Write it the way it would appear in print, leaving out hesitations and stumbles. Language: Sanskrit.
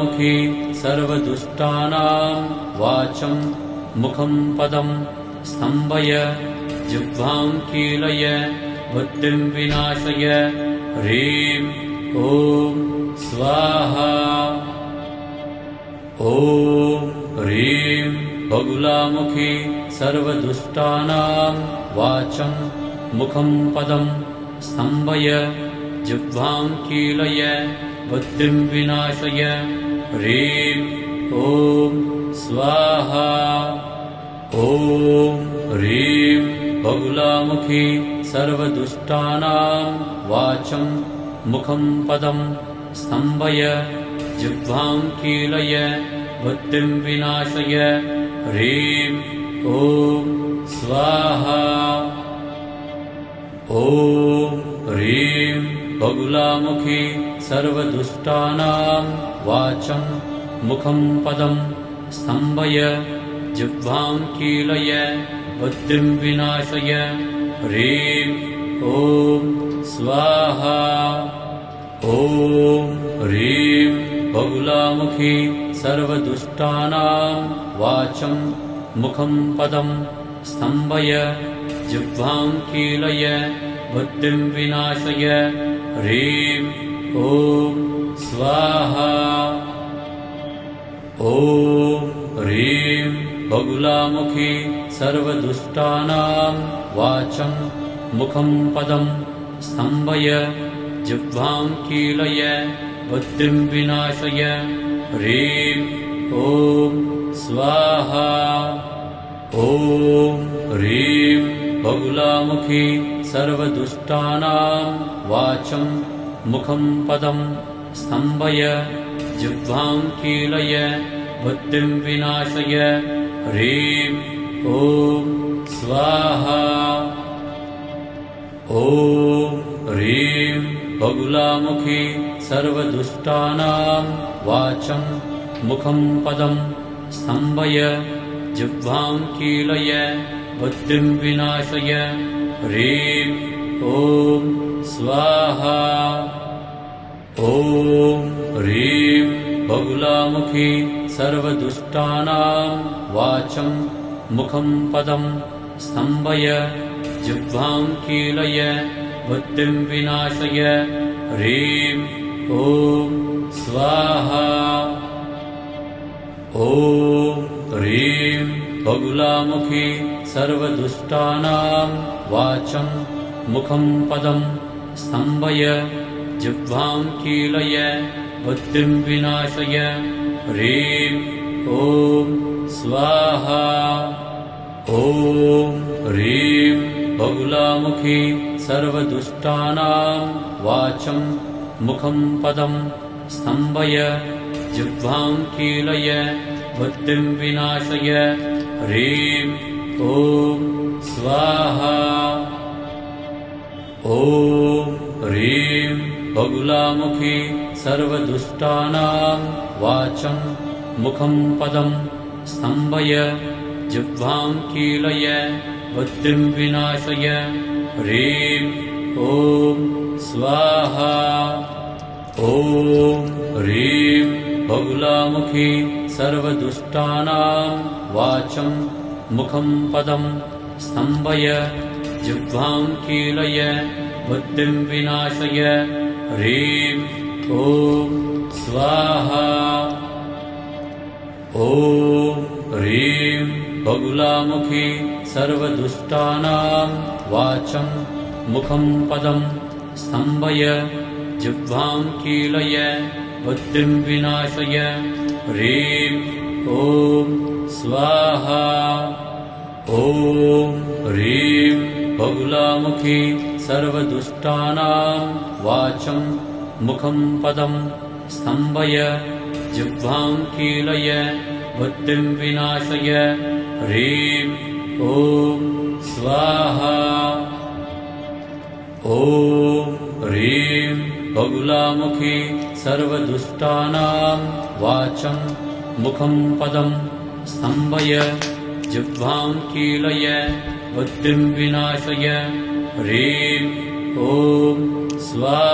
बगुलामुखी सर्वदुष्टानां वाचं मुखं पदं स्तम्भय जिह्वां कीलय बुद्धिं विनाशय ह्रीं ॐ स्वाहा। ॐ ह्रीं बगुलामुखी सर्वदुष्टानां वाचं मुखं पदं स्तम्भय जिह्वां कीलय बुद्धिं विनाशय ह्रीं ॐ स्वाहा। ॐ ह्रीं बगुलामुखी सर्वदुष्टानां वाचं मुखं पदं स्तम्भय जिह्वां कीलय बुद्धिं विनाशय ह्रीं ॐ स्वाहा। ॐ ह्रीं बगुलामुखी सर्वदुष्टानां वाचं मुखं पदं स्तम्भय जिह्वां कीलय बुद्धिं विनाशय ह्रीं ॐ स्वाहा। ॐ ह्रीं बगुलामुखी सर्वदुष्टानां वाचं मुखं पदं स्तम्भय जिह्वां कीलय बुद्धिं विनाशय ह्रीं ॐ स्वाहा। ॐ ह्रीं बगुलामुखी सर्वदुष्टानां वाचं मुखं पदं स्तम्भय जिह्वां कीलय बुद्धिं विनाशय ह्रीं ॐ स्वाहा। ॐ ह्रीं बगुलामुखी सर्वदुष्टानां वाचं मुखं पदं स्तम्भय जिह्वां कीलय बुद्धिं विनाशय ह्रीं ॐ स्वाहा। ॐ ह्रीं बगुलामुखी सर्वदुष्टानां वाचं मुखं पदं स्तम्भय जिह्वां कीलय बुद्धिं विनाशय ह्रीं ॐ स्वाहा। ॐ ह्रीं बगुलामुखी सर्वदुष्टानां वाचं मुखं पदं स्तम्भय जिह्वां कीलय बुद्धिं विनाशय ह्रीं ॐ स्वाहा। ॐ ह्रीं बगुलामुखी सर्वदुष्टानां वाचं मुखं पदं स्तम्भय जिह्वां कीलय बुद्धिं विनाशय ह्रीं ॐ स्वाहा। ॐ ह्रीं बगुलामुखी सर्वदुष्टानां वाचं मुखं पदं स्तम्भय जिह्वां कीलय बुद्धिं विनाशय ह्रीं ॐ स्वाहा। ॐ ह्रीं बगुलामुखी सर्वदुष्टानां वाचं मुखं पदं स्तम्भय जिह्वां कीलय बुद्धिं विनाशय ह्रीं ॐ स्वाहा। ॐ ह्रीं बगुलामुखी सर्वदुष्टानां वाचं मुखं पदं स्तम्भय जिह्वां कीलय बुद्धिं विनाशय ह्रीं ॐ स्वाहा। ॐ ह्रीं बगुलामुखी सर्वदुष्टानां वाचं मुखं पदं स्तम्भय जिह्वां कीलय बुद्धिं विनाशय ह्रीं ॐ स्वाहा। ॐ ह्रीं बगुलामुखी सर्वदुष्टानां वाचं मुखं पदं स्तम्भय जिह्वां कीलय बुद्धिं विनाशय ह्रीं ॐ स्वाहा। ॐ ह्रीं बगुलामुखी सर्वदुष्टानां वाचं मुखं पदं स्तम्भय जिह्वां कीलय बुद्धिं विनाशय ह्रीं ॐ स्वाहा।